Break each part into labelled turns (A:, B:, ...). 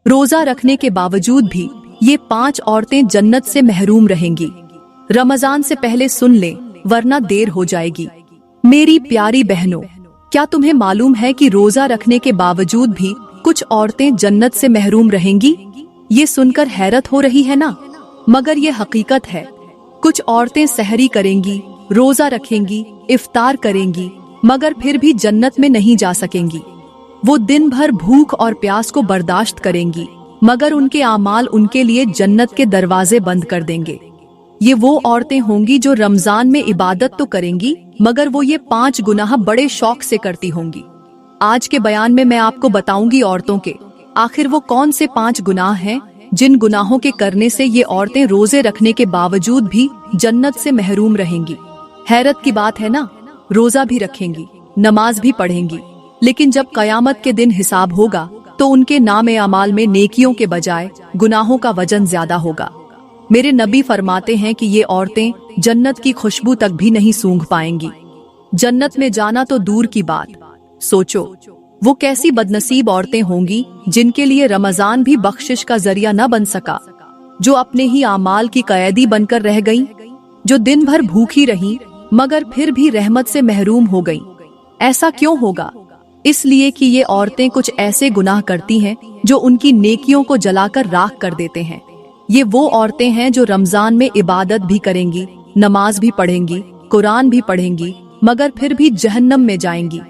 A: रोजा रखने के बावजूद भी ये 5 औरतें जन्नत से महरूम रहेंगी। रमजान से पहले सुन लें, वरना देर हो जाएगी। मेरी प्यारी बहनों, क्या तुम्हें मालूम है कि रोजा रखने के बावजूद भी कुछ औरतें जन्नत से महरूम रहेंगी? ये सुनकर हैरत हो रही है ना, मगर ये हकीकत है। कुछ औरतें सहरी करेंगी, रोजा रखेंगी, इफ्तार करेंगी, मगर फिर भी जन्नत में नहीं जा सकेंगी। वो दिन भर भूख और प्यास को बर्दाश्त करेंगी, मगर उनके आमाल उनके लिए जन्नत के दरवाजे बंद कर देंगे। ये वो औरतें होंगी जो रमजान में इबादत तो करेंगी, मगर वो ये 5 गुनाह बड़े शौक से करती होंगी। आज के बयान में मैं आपको बताऊंगी औरतों के आखिर वो कौन से 5 गुनाह हैं जिन गुनाहों के करने से ये औरतें रोजे रखने के बावजूद भी जन्नत से महरूम रहेंगी। हैरत की बात है ना, रोजा भी रखेंगी, नमाज भी पढ़ेंगी, लेकिन जब कयामत के दिन हिसाब होगा तो उनके नामे अमाल में नेकियों के बजाय गुनाहों का वजन ज्यादा होगा। मेरे नबी फरमाते हैं कि ये औरतें जन्नत की खुशबू तक भी नहीं सूंघ पाएंगी। जन्नत में जाना तो दूर की बात, सोचो वो कैसी बदनसीब औरतें होंगी जिनके लिए रमजान भी बख्शिश का जरिया न बन सका, जो अपने ही आमाल की कैदी बनकर रह गईं, जो दिन भर भूखी रहीं मगर फिर भी रहमत से महरूम हो गईं। ऐसा क्यों होगा? इसलिए कि ये औरतें कुछ ऐसे गुनाह करती हैं जो उनकी नेकियों को जलाकर राख कर देते हैं। ये वो औरतें हैं जो रमजान में इबादत भी करेंगी, नमाज भी पढ़ेंगी, कुरान भी पढ़ेंगी, मगर फिर भी जहन्नम में जाएंगी।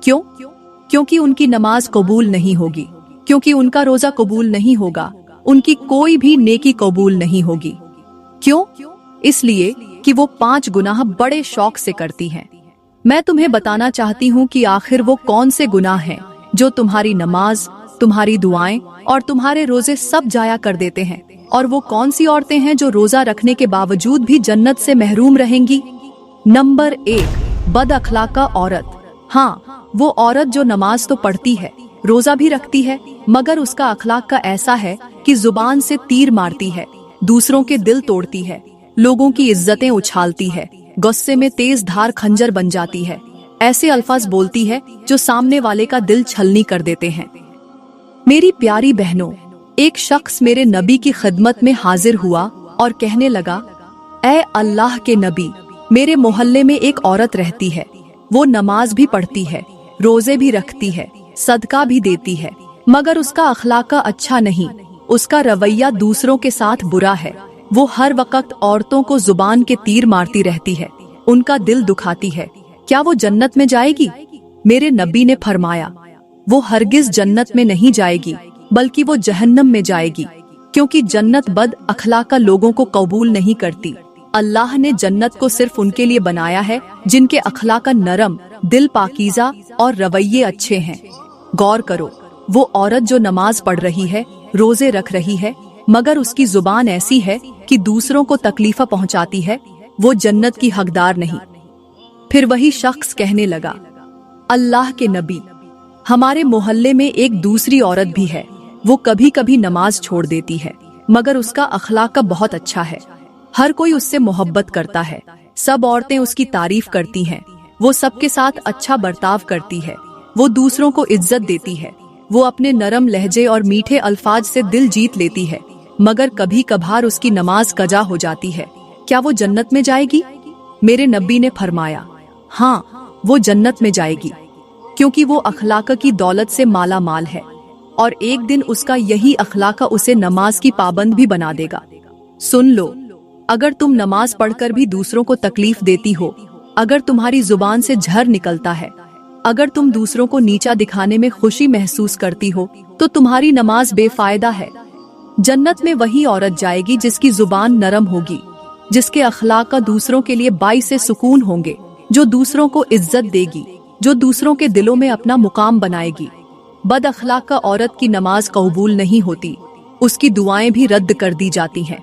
A: क्यों? क्योंकि उनकी नमाज कबूल नहीं होगी, क्योंकि उनका रोजा कबूल नहीं होगा, उनकी कोई भी नेकी कबूल नहीं होगी। क्यों? इसलिए कि वो 5 गुनाह बड़े शौक से करती हैं। मैं तुम्हें बताना चाहती हूँ कि आखिर वो कौन से गुनाह हैं जो तुम्हारी नमाज, तुम्हारी दुआएं और तुम्हारे रोजे सब जाया कर देते हैं, और वो कौन सी औरतें हैं जो रोजा रखने के बावजूद भी जन्नत से महरूम रहेंगी। नंबर 1, बद अखलाका औरत। हाँ, वो औरत जो नमाज तो पढ़ती है, रोजा भी रखती है, मगर उसका अखलाक का ऐसा है कि जुबान से तीर मारती है, दूसरों के दिल तोड़ती है, लोगों की इज्जतें उछालती है, गुस्से में तेज धार खंजर बन जाती है, ऐसे अल्फाज बोलती है जो सामने वाले का दिल छलनी कर देते हैं। मेरी प्यारी बहनों, एक शख्स मेरे नबी की खिदमत में हाजिर हुआ और कहने लगा, ऐ अल्लाह के नबी, मेरे मोहल्ले में एक औरत रहती है, वो नमाज भी पढ़ती है, रोजे भी रखती है, सदका भी देती है, मगर उसका अखलाका अच्छा नहीं, उसका रवैया दूसरों के साथ बुरा है, वो हर वक्त औरतों को जुबान के तीर मारती रहती है, उनका दिल दुखाती है, क्या वो जन्नत में जाएगी? मेरे नबी ने फरमाया, वो हरगिज जन्नत में नहीं जाएगी, बल्कि वो जहन्नम में जाएगी, क्योंकि जन्नत बद अखलाका लोगों को कबूल नहीं करती। अल्लाह ने जन्नत को सिर्फ उनके लिए बनाया है जिनके अखलाका नरम, दिल पाकीज़ा और रवैये अच्छे हैं। गौर करो, वो औरत जो नमाज पढ़ रही है, रोजे रख रही है, मगर उसकी जुबान ऐसी है कि दूसरों को तकलीफा पहुंचाती है, वो जन्नत की हकदार नहीं। फिर वही शख्स कहने लगा, अल्लाह के नबी, हमारे मोहल्ले में एक दूसरी औरत भी है, वो कभी कभी नमाज छोड़ देती है, मगर उसका अखलाका बहुत अच्छा है, हर कोई उससे मोहब्बत करता है, सब औरतें उसकी तारीफ करती हैं, वो सबके साथ अच्छा बर्ताव करती है, वो दूसरों को इज्जत देती है, वो अपने नरम लहजे और मीठे अल्फाज से दिल जीत लेती है, मगर कभी कभार उसकी नमाज कजा हो जाती है, क्या वो जन्नत में जाएगी? मेरे नबी ने फरमाया, हाँ, वो जन्नत में जाएगी, क्योंकि वो अखलाक की दौलत से माला माल है, और एक दिन उसका यही अखलाक उसे नमाज की पाबंद भी बना देगा। सुन लो, अगर तुम नमाज पढ़कर भी दूसरों को तकलीफ देती हो, अगर तुम्हारी जुबान से झर निकलता है, अगर तुम दूसरों को नीचा दिखाने में खुशी महसूस करती हो, तो तुम्हारी नमाज बेफायदा है। जन्नत में वही औरत जाएगी जिसकी जुबान नरम होगी, जिसके अखलाक दूसरों के लिए बाइसे सुकून होंगे, जो दूसरों को इज्जत देगी, जो दूसरों के दिलों में अपना मुकाम बनाएगी। बद अखलाक औरत की नमाज कबूल नहीं होती, उसकी दुआएं भी रद्द कर दी जाती हैं,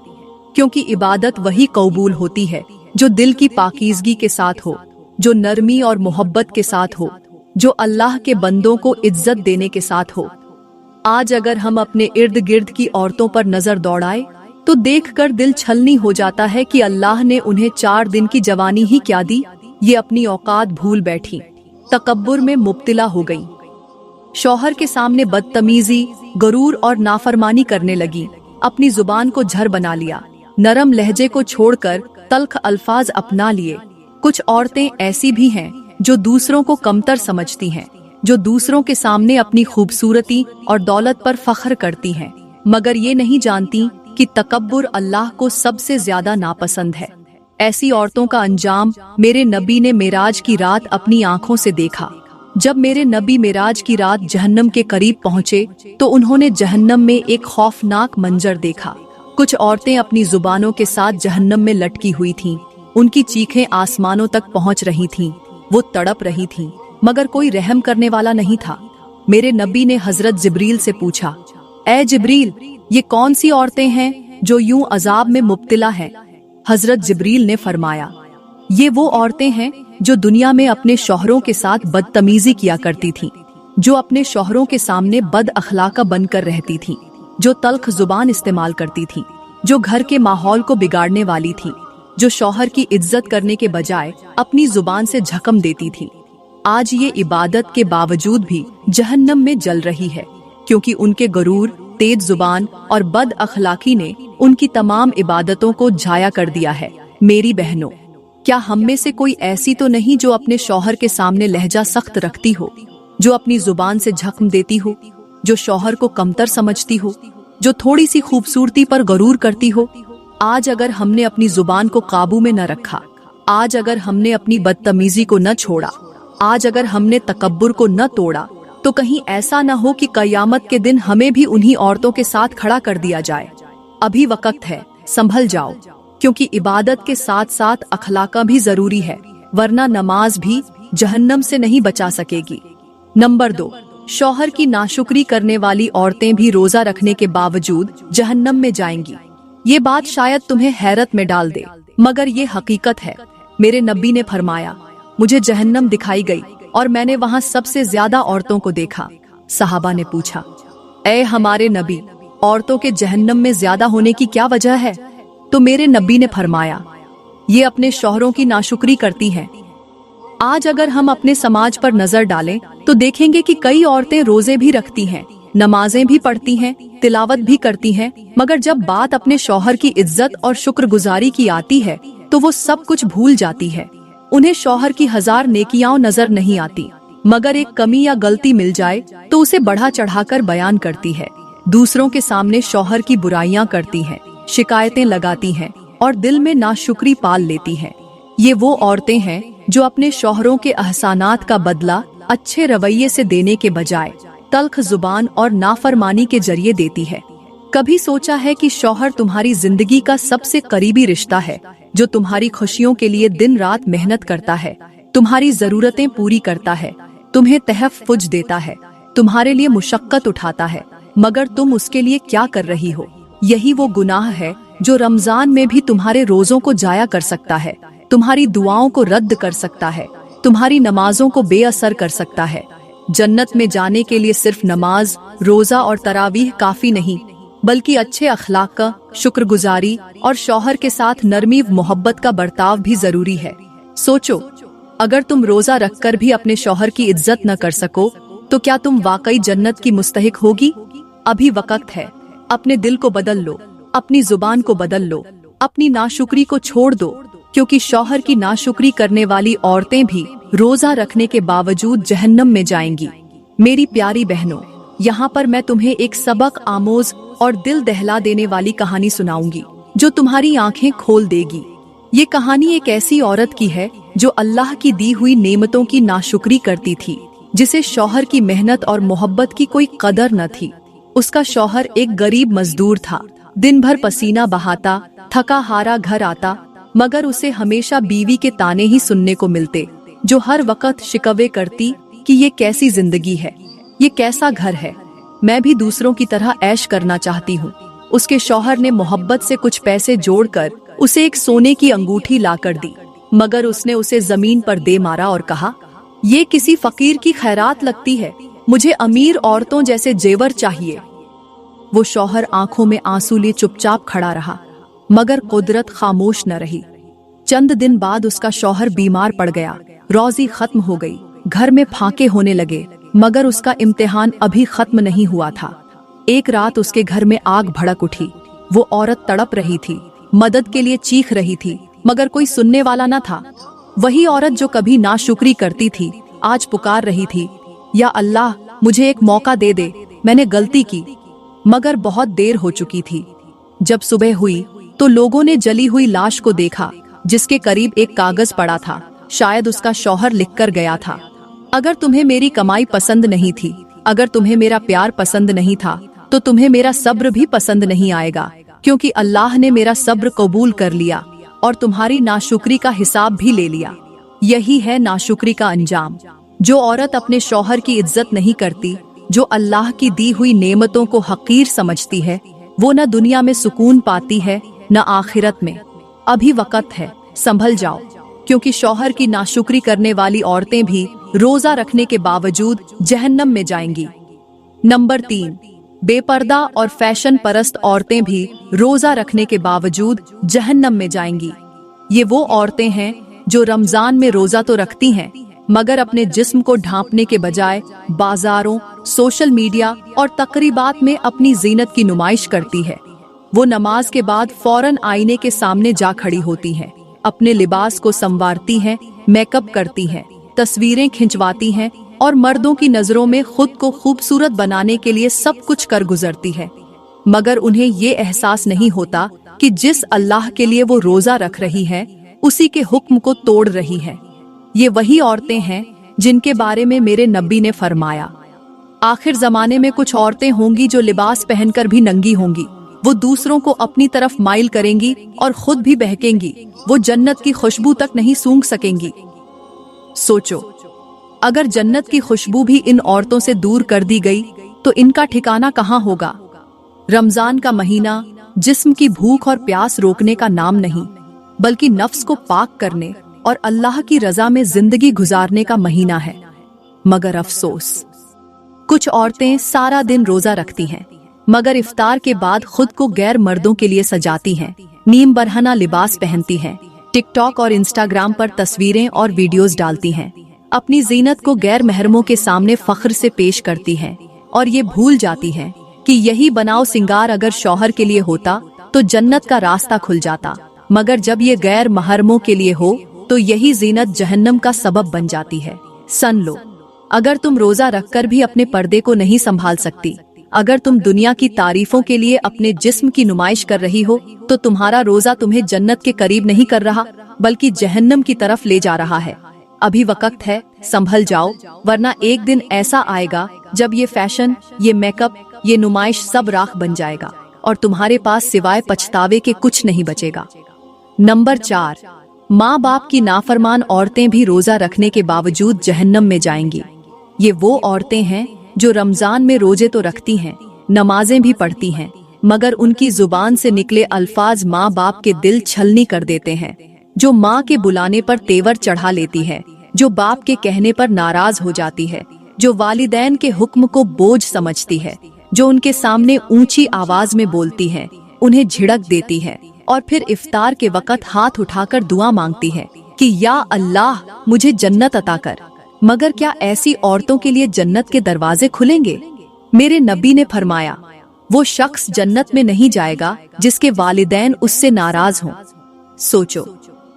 A: क्योंकि इबादत वही कबूल होती है जो दिल की पाकीज़गी के साथ हो, जो नरमी और मोहब्बत के साथ हो, जो अल्लाह के बंदों को इज्जत देने के साथ हो। आज अगर हम अपने इर्द गिर्द की औरतों पर नजर दौड़ाए तो देखकर दिल छलनी हो जाता है कि अल्लाह ने उन्हें 4 दिन की जवानी ही क्या दी, ये अपनी औकात भूल बैठी, तकब्बुर में मुब्तिला हो गई। शौहर के सामने बदतमीजी, गरूर और नाफरमानी करने लगी। अपनी जुबान को झर बना लिया, नरम लहजे को छोड़कर तल्ख अल्फाज अपना लिए। कुछ औरतें ऐसी भी हैं जो दूसरों को कमतर समझती हैं, जो दूसरों के सामने अपनी खूबसूरती और दौलत पर फख्र करती हैं, मगर ये नहीं जानती कि तकब्बुर अल्लाह को सबसे ज्यादा नापसंद है। ऐसी औरतों का अंजाम मेरे नबी ने मेराज की रात अपनी आंखों से देखा। जब मेरे नबी मेराज की रात जहन्नम के करीब पहुंचे तो उन्होंने जहन्नम में एक खौफनाक मंजर देखा। कुछ औरतें अपनी जुबानों के साथ जहन्नम में लटकी हुई थीं। उनकी चीखें आसमानों तक पहुंच रही थीं। वो तड़प रही थीं, मगर कोई रहम करने वाला नहीं था। मेरे नबी ने हजरत जिब्रील से पूछा, ए जिब्रील, ये कौन सी औरतें हैं जो यूं अजाब में मुब्तिला हैं? हजरत जिब्रील ने फरमाया, ये वो औरतें हैं जो दुनिया में अपने शौहरों के साथ बदतमीजी किया करती थीं, जो अपने शौहरों के सामने बद अखलाका बनकर रहती थीं, जो तल्ख जुबान इस्तेमाल करती थीं, जो घर के माहौल को बिगाड़ने वाली थीं, जो शौहर की इज्जत करने के बजाय अपनी जुबान से झकम देती थीं। आज ये इबादत के बावजूद भी जहन्नम में जल रही है, क्योंकि उनके गरूर, तेज जुबान और बद अखलाकी ने उनकी तमाम इबादतों को झाया कर दिया है। मेरी बहनों, क्या हम में से कोई ऐसी तो नहीं जो अपने शौहर के सामने लहजा सख्त रखती हो, जो अपनी जुबान से झकम देती हो, जो शौहर को कमतर समझती हो, जो थोड़ी सी खूबसूरती पर गरूर करती हो? आज अगर हमने अपनी जुबान को काबू में न रखा, आज अगर हमने अपनी बदतमीजी को न छोड़ा, आज अगर हमने तकब्बुर को न तोड़ा, तो कहीं ऐसा न हो कि कयामत के दिन हमें भी उन्हीं औरतों के साथ खड़ा कर दिया जाए। अभी वक्त है, संभल जाओ, क्योंकि इबादत के साथ साथ अखलाका भी जरूरी है, वरना नमाज भी जहन्नम से नहीं बचा सकेगी। नंबर 2, शौहर की नाशुक्री करने वाली औरतें भी रोजा रखने के बावजूद जहन्नम में जाएंगी। ये बात शायद तुम्हें हैरत में डाल दे, मगर ये हकीकत है। मेरे नबी ने फरमाया, मुझे जहन्नम दिखाई गई और मैंने वहाँ सबसे ज्यादा औरतों को देखा। सहाबा ने पूछा, ए हमारे नबी, औरतों के जहन्नम में ज्यादा होने की क्या वजह है? तो मेरे नबी ने फरमाया, ये अपने शौहरों की नाशुक्री करती हैं। आज अगर हम अपने समाज पर नजर डालें तो देखेंगे कि कई औरतें रोजे भी रखती हैं, नमाजें भी पढ़ती हैं, तिलावत भी करती हैं, मगर जब बात अपने शौहर की इज्जत और शुक्रगुजारी की आती है तो वो सब कुछ भूल जाती है। उन्हें शौहर की 1000 नेकियां नजर नहीं आती, मगर एक कमी या गलती मिल जाए तो उसे बढ़ा चढ़ाकर बयान करती है। दूसरों के सामने शौहर की बुराइयां करती हैं, शिकायतें लगाती हैं और दिल में नाशुक्री पाल लेती हैं। ये वो औरतें हैं जो अपने शौहरों के एहसानात का बदला अच्छे रवैये से देने के बजाय तल्ख जुबान और नाफरमानी के जरिए देती है। कभी सोचा है कि शौहर तुम्हारी जिंदगी का सबसे करीबी रिश्ता है, जो तुम्हारी खुशियों के लिए दिन रात मेहनत करता है, तुम्हारी जरूरतें पूरी करता है, तुम्हें तहफ़्फ़ुज़ देता है, तुम्हारे लिए मुशक्कत उठाता है, मगर तुम उसके लिए क्या कर रही हो? यही वो गुनाह है जो रमजान में भी तुम्हारे रोजों को जाया कर सकता है, तुम्हारी दुआओं को रद्द कर सकता है, तुम्हारी नमाजों को बेअसर कर सकता है। जन्नत में जाने के लिए सिर्फ नमाज, रोजा और तरावीह काफी नहीं, बल्कि अच्छे अखलाक का, शुक्रगुजारी और शौहर के साथ नरमी मोहब्बत का बर्ताव भी जरूरी है। सोचो, अगर तुम रोजा रखकर भी अपने शौहर की इज्जत न कर सको तो क्या तुम वाकई जन्नत की मुस्तहिक होगी? अभी वक्त है, अपने दिल को बदल लो, अपनी जुबान को बदल लो, अपनी नाशुक्री को छोड़ दो, क्योंकि शौहर की नाशुक्री करने वाली औरतें भी रोजा रखने के बावजूद जहन्नम में जाएंगी। मेरी प्यारी बहनों, यहाँ पर मैं तुम्हें एक सबक आमोज और दिल दहला देने वाली कहानी सुनाऊंगी जो तुम्हारी आंखें खोल देगी। ये कहानी एक ऐसी औरत की है जो अल्लाह की दी हुई नेमतों की नाशुक्री करती थी, जिसे शौहर की मेहनत और मोहब्बत की कोई कदर न थी। उसका शौहर एक गरीब मजदूर था, दिन भर पसीना बहाता, थका हारा घर आता, मगर उसे हमेशा बीवी के ताने ही सुनने को मिलते, जो हर वक्त शिकवे करती कि ये कैसी जिंदगी है, ये कैसा घर है, मैं भी दूसरों की तरह ऐश करना चाहती हूँ। उसके शौहर ने मोहब्बत से कुछ पैसे जोड़कर उसे एक सोने की अंगूठी लाकर दी, मगर उसने उसे जमीन पर दे मारा और कहा, ये किसी फकीर की खैरात लगती है, मुझे अमीर औरतों जैसे जेवर चाहिए। वो शौहर आंखों में आंसू लिए चुपचाप खड़ा रहा, मगर कुदरत खामोश न रही। चंद दिन बाद उसका शौहर बीमार पड़ गया, रोजी खत्म हो गई, घर में फाके होने लगे, मगर उसका इम्तिहान अभी खत्म नहीं हुआ था। एक रात उसके घर में आग भड़क उठी। वो औरत तड़प रही थी, मदद के लिए चीख रही थी, मगर कोई सुनने वाला न था। वही औरत जो कभी नाशुक्री करती थी आज पुकार रही थी, या अल्लाह मुझे एक मौका दे दे, मैंने गलती की। मगर बहुत देर हो चुकी थी। जब सुबह हुई तो लोगों ने जली हुई लाश को देखा, जिसके करीब एक कागज पड़ा था। शायद उसका शौहर लिखकर गया था, अगर तुम्हें मेरी कमाई पसंद नहीं थी, अगर तुम्हें मेरा प्यार पसंद नहीं था, तो तुम्हें मेरा सब्र भी पसंद नहीं आएगा, क्योंकि अल्लाह ने मेरा सब्र कबूल कर लिया और तुम्हारी नाशुक्री का हिसाब भी ले लिया। यही है नाशुक्री का अंजाम। जो औरत अपने शौहर की इज्जत नहीं करती, जो अल्लाह की दी हुई नेमतों को हकीर समझती है, वो न दुनिया में सुकून पाती है न आखिरत में। अभी वक्त है, संभल जाओ, क्योंकि शौहर की नाशुक्री करने वाली औरतें भी रोजा रखने के बावजूद जहन्नम में जाएंगी। नंबर 3, बेपर्दा और फैशन परस्त औरतें भी रोजा रखने के बावजूद जहन्नम में जाएंगी। ये वो औरतें हैं जो रमजान में रोजा तो रखती हैं, मगर अपने जिस्म को ढांपने के बजाय बाजारों, सोशल मीडिया और तकरीबात में अपनी जीनत की नुमाइश करती है। वो नमाज के बाद फौरन आईने के सामने जा खड़ी होती हैं, अपने लिबास को संवारती हैं, मेकअप करती हैं, तस्वीरें खिंचवाती हैं और मर्दों की नजरों में खुद को खूबसूरत बनाने के लिए सब कुछ कर गुजरती है। मगर उन्हें ये एहसास नहीं होता कि जिस अल्लाह के लिए वो रोजा रख रही है, उसी के हुक्म को तोड़ रही है। ये वही औरतें हैं जिनके बारे में मेरे नबी ने फरमाया, आखिर जमाने में कुछ औरतें होंगी जो लिबास पहनकर भी नंगी होंगी। वो दूसरों को अपनी तरफ माइल करेंगी और खुद भी बहकेंगी। वो जन्नत की खुशबू तक नहीं सूंघ सकेंगी। सोचो, अगर जन्नत की खुशबू भी इन औरतों से दूर कर दी गई तो इनका ठिकाना कहाँ होगा। रमजान का महीना जिस्म की भूख और प्यास रोकने का नाम नहीं, बल्कि नफ्स को पाक करने और अल्लाह की रजा में जिंदगी गुजारने का महीना है। मगर अफसोस, कुछ औरतें सारा दिन रोजा रखती हैं, मगर इफ्तार के बाद खुद को गैर मर्दों के लिए सजाती हैं, नीम बरहना लिबास पहनती हैं, टिकटॉक और इंस्टाग्राम पर तस्वीरें और वीडियोस डालती हैं, अपनी जीनत को गैर महरमों के सामने फख्र से पेश करती हैं और ये भूल जाती हैं कि यही बनाव सिंगार अगर शौहर के लिए होता तो जन्नत का रास्ता खुल जाता, मगर जब ये गैर महरमों के लिए हो तो यही जीनत जहन्नम का सबब बन जाती है। सन लो, अगर तुम रोजा रखकर भी अपने पर्दे को नहीं संभाल सकती, अगर तुम दुनिया की तारीफों के लिए अपने जिस्म की नुमाइश कर रही हो, तो तुम्हारा रोजा तुम्हें जन्नत के करीब नहीं कर रहा, बल्कि जहन्नम की तरफ ले जा रहा है। अभी वक्त है, संभल जाओ, वरना एक दिन ऐसा आएगा जब ये फैशन, ये मेकअप, ये नुमाइश सब राख बन जाएगा और तुम्हारे पास सिवाय पछतावे के कुछ नहीं बचेगा। नंबर 4, माँ बाप की नाफरमान औरतें भी रोजा रखने के बावजूद जहन्नम में जाएंगी। ये वो औरतें हैं जो रमजान में रोजे तो रखती हैं, नमाजें भी पढ़ती हैं, मगर उनकी जुबान से निकले अल्फाज माँ बाप के दिल छलनी कर देते हैं। जो माँ के बुलाने पर तेवर चढ़ा लेती है, जो बाप के कहने पर नाराज हो जाती है, जो वालिदैन के हुक्म को बोझ समझती है, जो उनके सामने ऊंची आवाज में बोलती है, उन्हें झिड़क देती है और फिर इफ्तार के वक्त हाथ उठाकर दुआ मांगती है कि या अल्लाह मुझे जन्नत अता कर। मगर क्या ऐसी औरतों के लिए जन्नत के दरवाजे खुलेंगे? मेरे नबी ने फरमाया, वो शख्स जन्नत में नहीं जाएगा जिसके वालिदैन उससे नाराज हों। सोचो,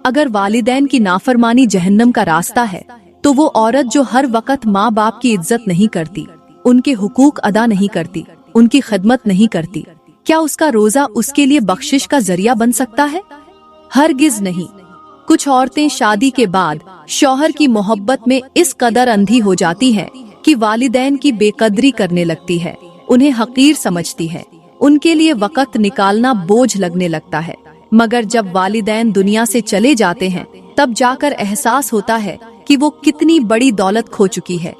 A: अगर वालिदैन की नाफरमानी जहन्नम का रास्ता है, तो वो औरत जो हर वक्त माँ बाप की इज्जत नहीं करती, उनके हुकूक अदा नहीं करती, उनकी खिदमत नहीं करती, क्या उसका रोजा उसके लिए बख्शिश का जरिया बन सकता है? हरगिज नहीं। कुछ औरतें शादी के बाद शौहर की मोहब्बत में इस कदर अंधी हो जाती हैं कि वालिदैन की बेकदरी करने लगती है, उन्हें हकीर समझती है, उनके लिए वक्त निकालना बोझ लगने लगता है। मगर जब वालिदैन दुनिया से चले जाते हैं, तब जाकर एहसास होता है कि वो कितनी बड़ी दौलत खो चुकी है।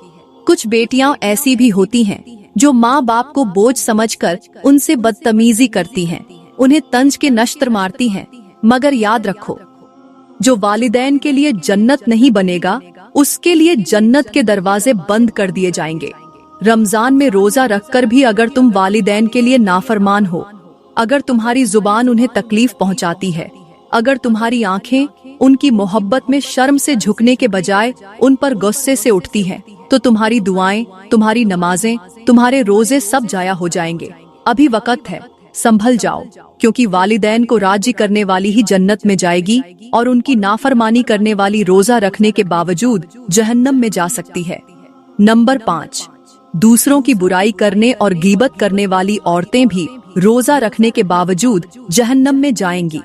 A: कुछ बेटियां ऐसी भी होती हैं जो माँ बाप को बोझ समझकर उनसे बदतमीजी करती हैं, उन्हें तंज के नश्तर मारती हैं। मगर याद रखो, जो वालिदैन के लिए जन्नत नहीं बनेगा, उसके लिए जन्नत के दरवाजे बंद कर दिए जाएंगे। रमजान में रोजा रखकर भी अगर तुम वालिदैन के लिए नाफरमान हो, अगर तुम्हारी जुबान उन्हें तकलीफ पहुंचाती है, अगर तुम्हारी आंखें उनकी मोहब्बत में शर्म से झुकने के बजाय उन पर गुस्से से उठती हैं, तो तुम्हारी दुआएं, तुम्हारी नमाजें, तुम्हारे रोजे सब जाया हो जाएंगे। अभी वक्त है, संभल जाओ, क्योंकि वालिदैन को राजी करने वाली ही जन्नत में जाएगी और उनकी नाफरमानी करने वाली रोजा रखने के बावजूद जहन्नम में जा सकती है। नंबर 5, दूसरों की बुराई करने और गीबत करने वाली औरतें भी रोजा रखने के बावजूद जहन्नम में जाएंगी।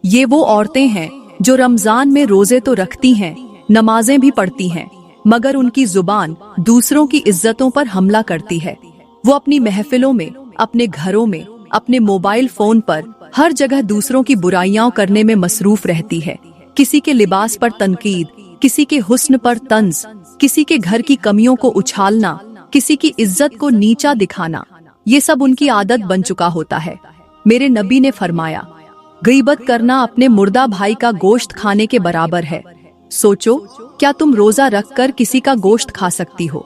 A: ये वो औरतें हैं जो रमजान में रोजे तो रखती हैं, नमाजें भी पढ़ती हैं, मगर उनकी जुबान दूसरों की इज्जतों पर हमला करती है। वो अपनी महफिलों में, अपने घरों में, अपने मोबाइल फोन पर हर जगह दूसरों की बुराइयां करने में मसरूफ रहती है। किसी के लिबास पर तनकीद, किसी के हुस्न पर तंज, किसी के घर की कमियों को उछालना, किसी की इज्जत को नीचा दिखाना, ये सब उनकी आदत बन चुका होता है। मेरे नबी ने फरमाया, गीबत करना अपने मुर्दा भाई का गोश्त खाने के बराबर है। सोचो, क्या तुम रोजा रखकर किसी का गोश्त खा सकती हो?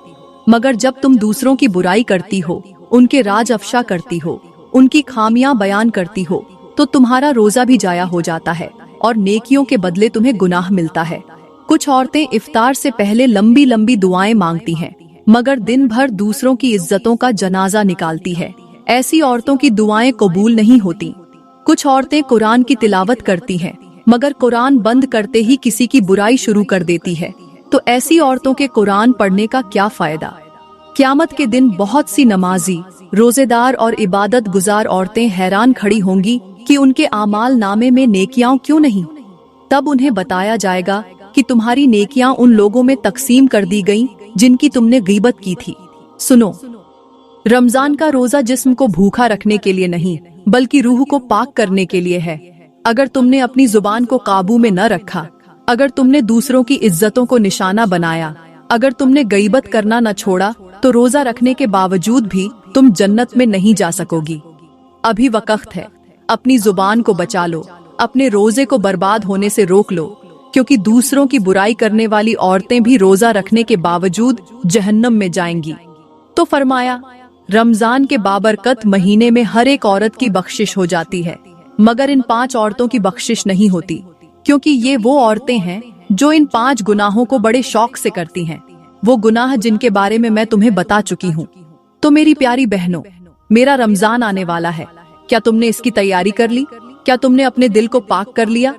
A: मगर जब तुम दूसरों की बुराई करती हो, उनके राज अफशा करती हो, उनकी खामियां बयान करती हो, तो तुम्हारा रोजा भी जाया हो जाता है और नेकियों के बदले तुम्हें गुनाह मिलता है। कुछ औरतें इफ्तार से पहले लंबी लंबी दुआएं मांगती हैं, मगर दिन भर दूसरों की इज्जतों का जनाजा निकालती है। ऐसी औरतों की दुआएं कबूल नहीं होती। कुछ औरतें कुरान की तिलावत करती हैं, मगर कुरान बंद करते ही किसी की बुराई शुरू कर देती है। तो ऐसी औरतों के कुरान पढ़ने का क्या फायदा? क़यामत के दिन बहुत सी नमाजी, रोजेदार और इबादत गुजार औरतें हैरान खड़ी होंगी कि उनके आमाल नामे में नेकियां क्यों नहीं। तब उन्हें बताया जाएगा कि तुम्हारी नेकियां उन लोगों में तकसीम कर दी गईं जिनकी तुमने गीबत की थी। सुनो, रमजान का रोजा जिस्म को भूखा रखने के लिए नहीं, बल्कि रूह को पाक करने के लिए है। अगर तुमने अपनी जुबान को काबू में न रखा, अगर तुमने दूसरों की इज्जतों को निशाना बनाया, अगर तुमने गीबत करना न छोड़ा, तो रोजा रखने के बावजूद भी तुम जन्नत में नहीं जा सकोगी। अभी वक्त है, अपनी जुबान को बचा लो, अपने रोजे को बर्बाद होने से रोक लो, क्योंकि दूसरों की बुराई करने वाली औरतें भी रोजा रखने के बावजूद जहन्नम में जाएंगी। तो फरमाया, रमजान के बाबरकत महीने में हर एक औरत की बख्शिश हो जाती है, मगर इन 5 औरतों की बख्शिश नहीं होती, क्योंकि ये वो औरतें हैं जो इन 5 गुनाहों को बड़े शौक से करती हैं। वो गुनाह जिनके बारे में मैं तुम्हें बता चुकी हूँ। तो मेरी प्यारी बहनों, मेरा रमजान आने वाला है। क्या तुमने इसकी तैयारी कर ली? क्या तुमने अपने दिल को पाक कर लिया?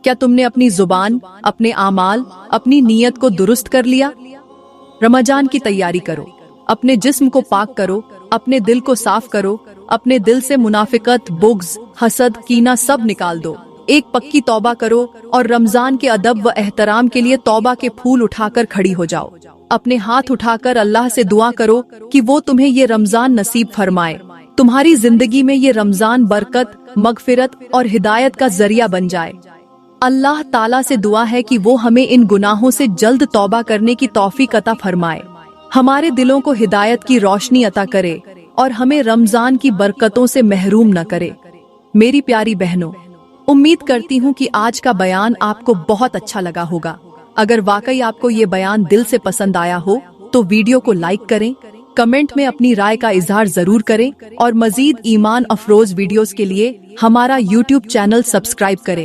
A: क्या तुमने अपनी जुबान, अपने आमाल, अपनी नीयत को दुरुस्त कर लिया? रमजान की तैयारी करो, अपने जिस्म को पाक करो, अपने दिल को साफ करो, अपने दिल से मुनाफिकत, बुग़्ज़, हसद, कीना सब निकाल दो। एक पक्की तौबा करो और रमजान के अदब व एहतराम के लिए तौबा के फूल उठाकर खड़ी हो जाओ। अपने हाथ उठाकर अल्लाह से दुआ करो कि वो तुम्हें ये रमजान नसीब फरमाए, तुम्हारी जिंदगी में ये रमजान बरकत, मगफिरत और हिदायत का जरिया बन जाए। अल्लाह ताला से दुआ है कि वो हमें इन गुनाहों से जल्द तौबा करने की तौफीक अता फरमाए, हमारे दिलों को हिदायत की रोशनी अता करे और हमें रमजान की बरकतों से महरूम न करे। मेरी प्यारी बहनों, उम्मीद करती हूँ कि आज का बयान आपको बहुत अच्छा लगा होगा। अगर वाकई आपको ये बयान दिल से पसंद आया हो तो वीडियो को लाइक करें, कमेंट में अपनी राय का इजहार जरूर करें और मजीद ईमान अफरोज वीडियोस के लिए हमारा YouTube चैनल सब्सक्राइब करें।